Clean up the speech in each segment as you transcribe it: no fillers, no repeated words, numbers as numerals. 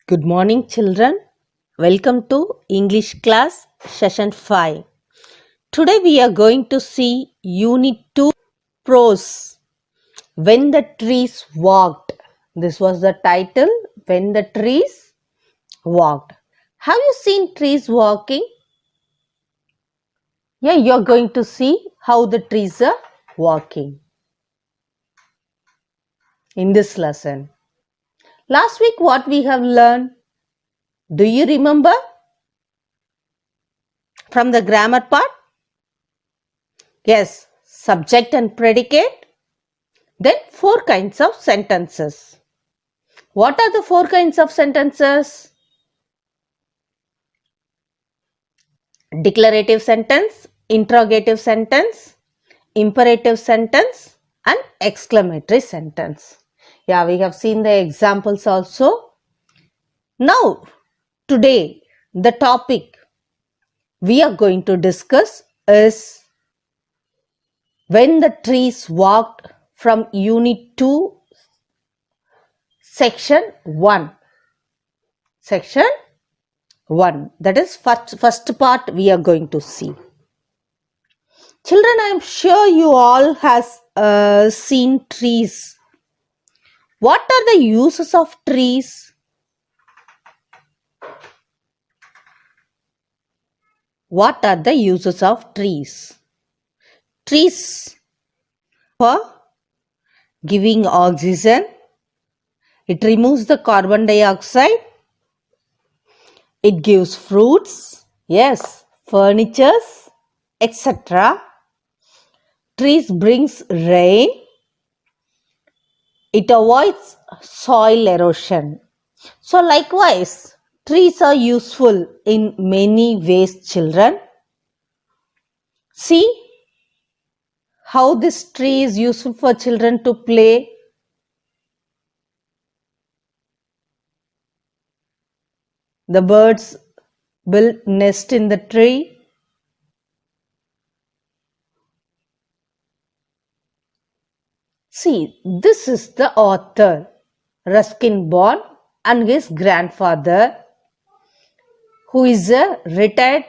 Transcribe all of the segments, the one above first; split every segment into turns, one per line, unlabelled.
Good morning, children. Welcome to English class session 5. Today we are going to see Unit 2 Prose. When the Trees Walked. This was the title. When the Trees Walked. Have you seen trees walking? Yeah, you're going to see how the trees are walking in this lesson. Last week, what we have learned? Do you remember from the grammar part? Yes, subject and predicate. Then four kinds of sentences. What are the four kinds of sentences? Declarative sentence, interrogative sentence, imperative sentence, and exclamatory sentence. Yeah, we have seen the examples also. Now, today, the topic we are going to discuss is when the trees walked, from Unit 2, Section 1. Section 1. That is first part we are going to see. Children, I am sure you all has seen trees. What are the uses of trees? What are the uses of trees? Trees for giving oxygen. It removes the carbon dioxide. It gives fruits. Yes, furnitures, etc. Trees brings rain. It avoids soil erosion. So likewise, trees are useful in many ways, children. See how this tree is useful for children to play. The birds build nest in the tree. See, this is the author, Ruskin Bond, and his grandfather, who is a retired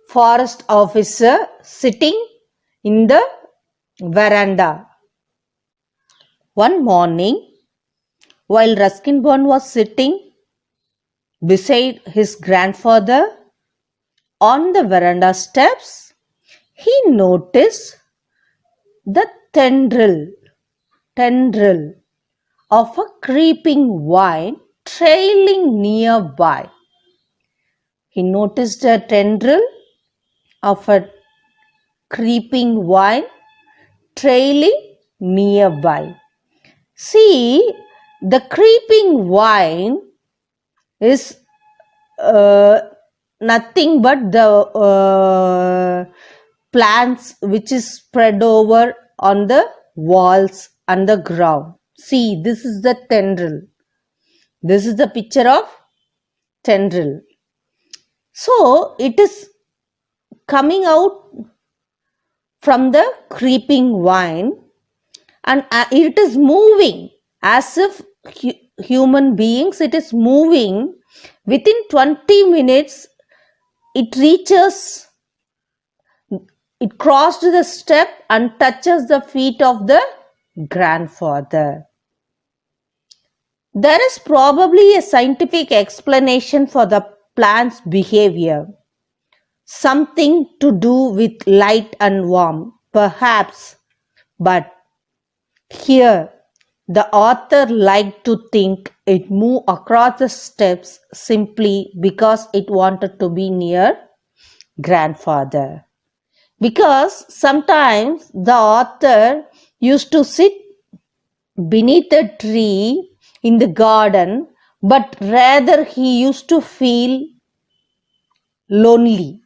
forest officer sitting in the veranda. One morning, while Ruskin Bond was sitting beside his grandfather on the veranda steps, he noticed the tendril of a creeping vine trailing nearby. He noticed a tendril of a creeping vine trailing nearby. See, the creeping vine is nothing but the plants which is spread over on the walls and the ground. See, this is the tendril. This is the picture of tendril. So, it is coming out from the creeping vine and it is moving as if human beings. It is moving. Within 20 minutes, it crossed the step and touches the feet of the grandfather. There is probably a scientific explanation for the plant's behavior. Something to do with light and warmth, perhaps. But here, the author liked to think it moved across the steps simply because it wanted to be near grandfather. Because sometimes the author used to sit beneath a tree in the garden, but rather he used to feel lonely.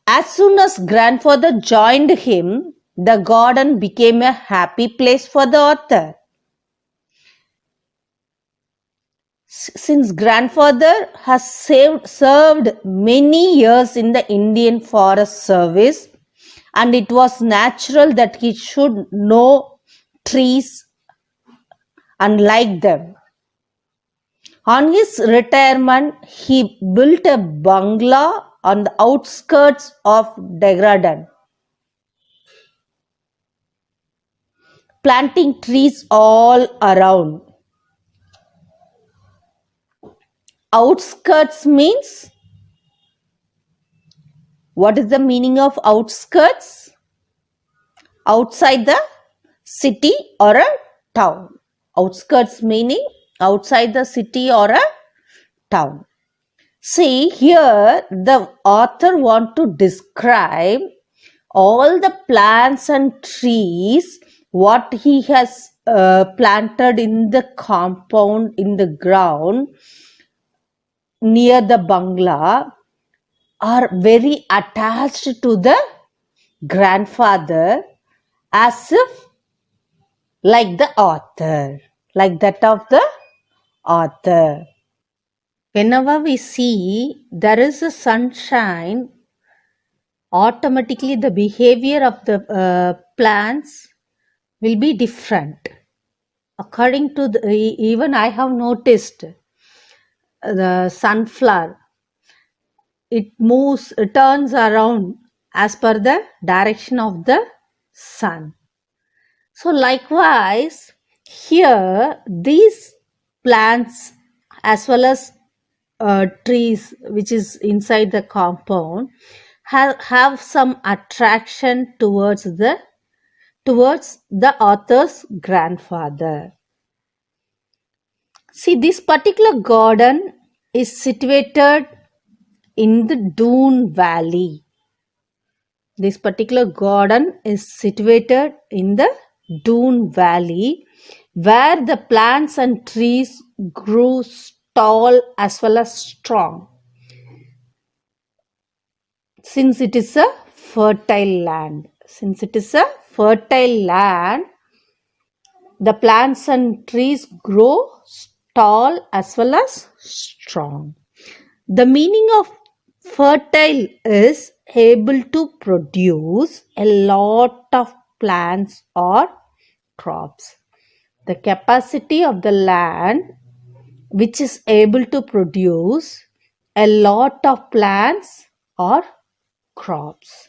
As soon as grandfather joined him, the garden became a happy place for the author. Since grandfather has served many years in the Indian Forest Service, and it was natural that he should know trees unlike them. On his retirement, he built a bungalow on the outskirts of Dehradun, planting trees all around. Outskirts means, what is the meaning of outskirts? Outside the city or a town. Outskirts meaning outside the city or a town. See, here the author want to describe all the plants and trees what he has planted in the compound, in the ground near the bungalow, are very attached to the grandfather, as if like the author, like that of the author. Whenever we see there is a sunshine, automatically the behavior of the plants will be different. According to even I have noticed the sunflower, it moves, it turns around as per the direction of the sun. So likewise, here these plants as well as trees which is inside the compound have some attraction towards the author's grandfather. See, this particular garden is situated in the Doon Valley. This particular garden is situated in the Doon Valley, where the plants and trees grew tall as well as strong. Since it is a fertile land, the plants and trees grow tall as well as strong. The meaning of fertile is able to produce a lot of plants or crops. The capacity of the land which is able to produce a lot of plants or crops.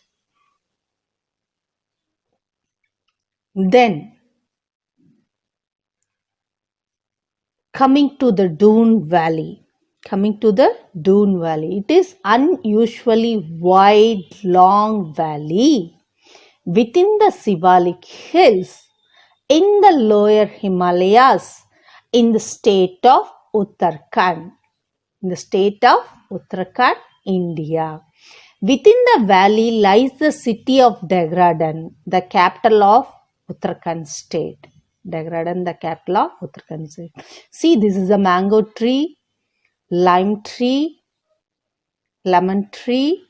Then coming to the Doon Valley. It is unusually wide, long valley within the Sivalik hills in the lower Himalayas in the state of Uttarakhand. India. Within the valley lies the city of Dehradun, the capital of Uttarakhand state. See, this is a mango tree, lime tree, lemon tree,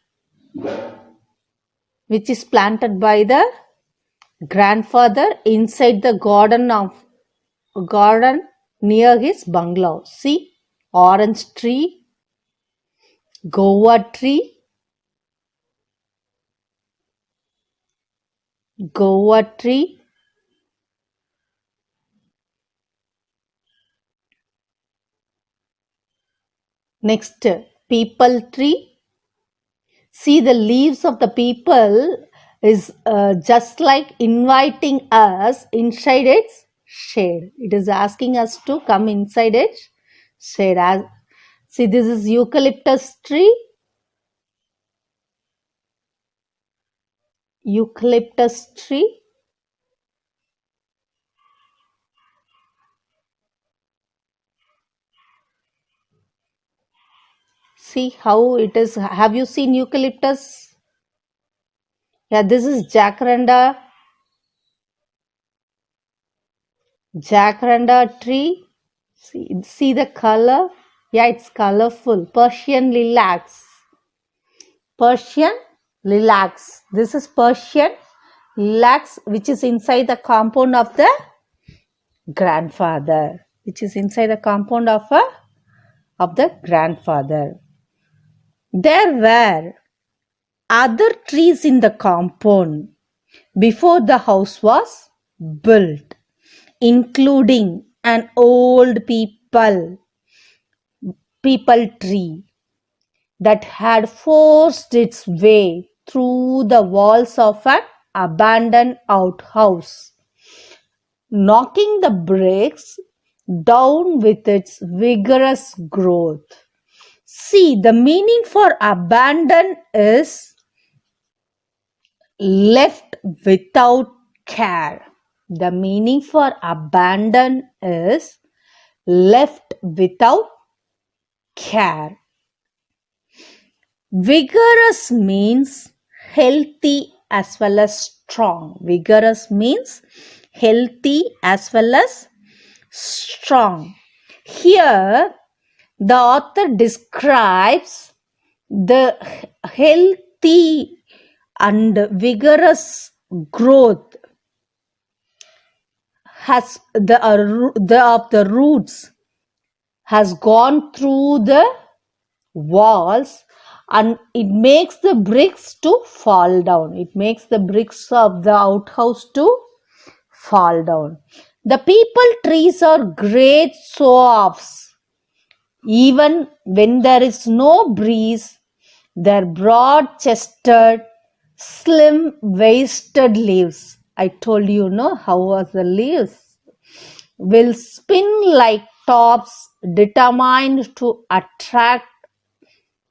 which is planted by the grandfather inside the garden near his bungalow. See, orange tree, guava tree, next peepal tree. See, the leaves of the peepal is just like inviting us inside its shade. It is asking us to come inside its shade. See, this is eucalyptus tree. See how it is. Have you seen eucalyptus? Yeah, this is jacaranda tree. See the color. Yeah, it's colorful. Persian lilacs. This is Persian lilacs, which is inside the compound of the grandfather. There were other trees in the compound before the house was built, including an old people tree that had forced its way through the walls of an abandoned outhouse, knocking the bricks down with its vigorous growth. See, the meaning for abandon is left without care. The meaning for abandon is left without care. Vigorous means healthy as well as strong. Vigorous means healthy as well as strong. Here, the author describes the healthy and vigorous growth has the roots has gone through the walls, and it makes the bricks to fall down. It makes the bricks of the outhouse to fall down. The people trees are great show-offs. Even when there is no breeze, their broad-chested, slim-waisted leaves, I told you, no, how was the leaves, will spin like tops, determined to attract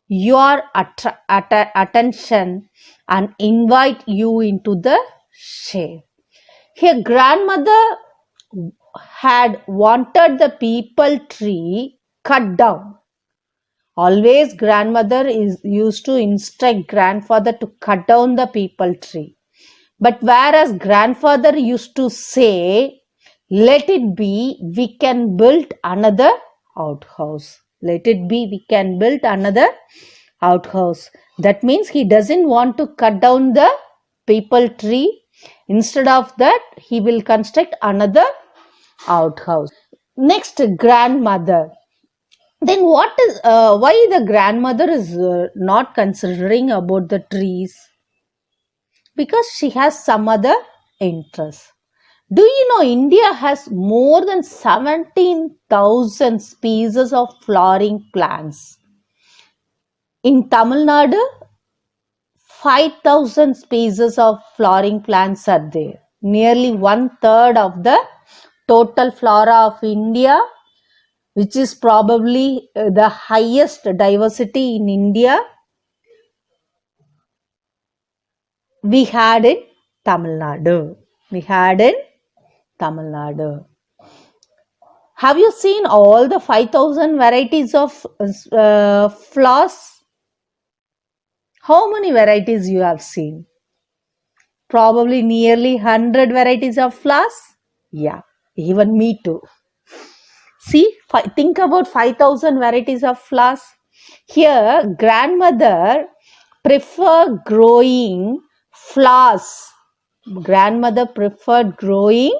your attention and invite you into the shade. Her grandmother had wanted the people tree cut down. Always grandmother used to instruct grandfather to cut down the people tree. But whereas grandfather used to say, let it be, we can build another outhouse. Let it be, we can build another outhouse. That means he doesn't want to cut down the people tree. Instead of that, he will construct another outhouse. Next, grandmother. Then what is why the grandmother is not considering about the trees? Because she has some other interest. Do you know India has more than 17,000 species of flowering plants? In Tamil Nadu, 5,000 species of flowering plants are there. Nearly 1/3 of the total flora of India, which is probably the highest diversity in India, we had in Tamil Nadu. We had in Tamil Nadu. Have you seen all the 5,000 varieties of flowers? How many varieties you have seen? Probably nearly 100 varieties of flowers. Yeah, even me too. See, think about 5,000 varieties of flowers. Here, grandmother prefer growing flowers. Grandmother preferred growing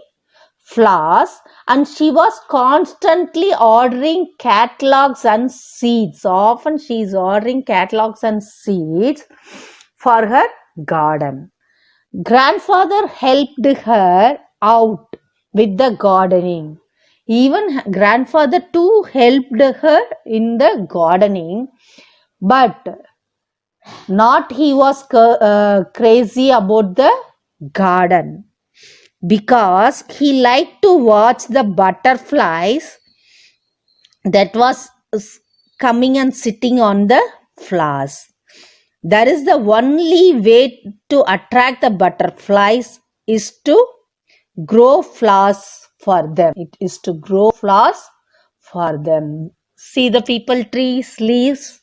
flowers, and she was constantly ordering catalogs and seeds. Often she is ordering catalogs and seeds for her garden. Grandfather helped her out with the gardening. Even grandfather too helped her in the gardening, but not he was crazy about the garden, because he liked to watch the butterflies that was coming and sitting on the flowers. That is the only way to attract the butterflies is to grow flowers for them. It is to grow flowers for them. See the people trees leaves.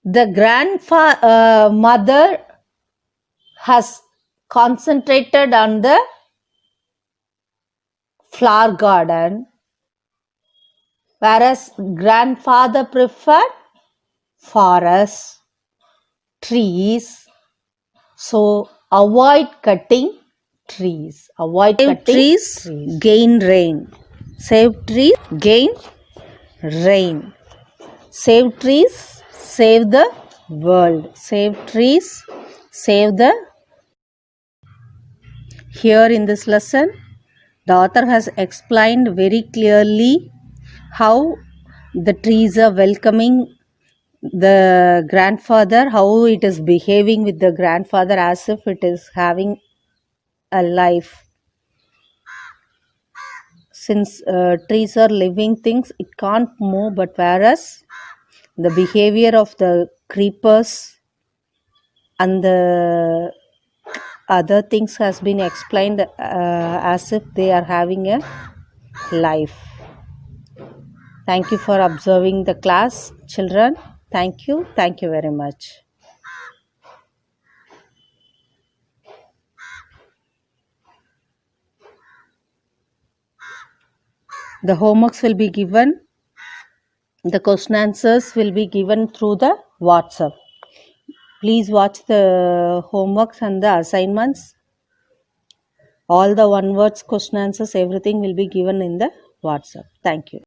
The grandmother has concentrated on the flower garden, whereas grandfather preferred forests, trees. So avoid cutting trees. Avoid cutting trees. Gain rain. Save trees, gain rain. Save trees, save the world. Save trees, save the Here in this lesson, the author has explained very clearly how the trees are welcoming the grandfather, how it is behaving with the grandfather as if it is having a life. Since trees are living things, it can't move, but whereas the behavior of the creepers and the other things has been explained as if they are having a life. Thank you for observing the class, children. Thank you very much. The homeworks will be given, the question answers will be given through the WhatsApp. Please watch the homeworks and the assignments. All the one words, question answers, everything will be given in the WhatsApp. Thank you.